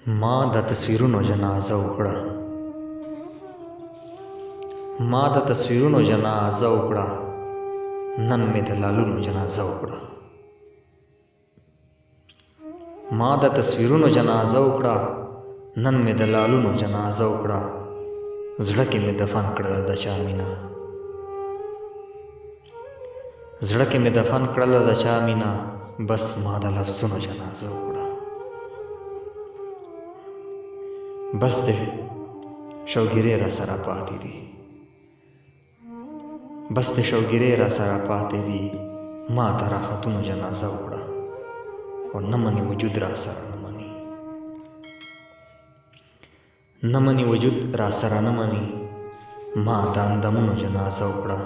ما د تصویرونو جنازه وکړه، ما د تصویرونو جنازه وکړه، نن مې د لالونو جنازه وکړه. ما د تصویرونو جنازه وکړه، نن مې د لالونو جنازه وکړه. زړه کې مې دفن کړله د چا مینه، زړه کې مې دفن کړله د چا مینه. بس ما د لفظونو جنازه وکړه. بس دې شوګیرې را سره پاتې دي، بس دې شوګیرې را سره پاتې دي. ما د راحتونو جنازه وکړه، او نه مني وجود را سره نه مني، نه مني وجود را سره نه مني. ما د اندامونو جنازه وکړه.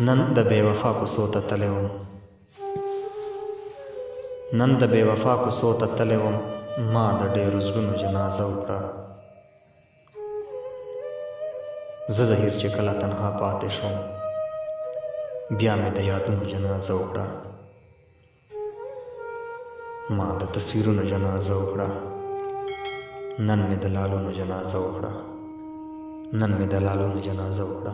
نن د بې وفا کوڅو ته تللی وم، نن د بې وفا کوڅو ته تللی وم. ما د ډېرو زړونو جنازه وکړه. زه زهیر چې کله تنها پاتې شوم، بیا مې د یادونو جنازه وکړه. ما د تصویرونو جنازه وکړه، نن مې د لالونو جنازه وکړه، نن مې د لالونو جنازه وکړه.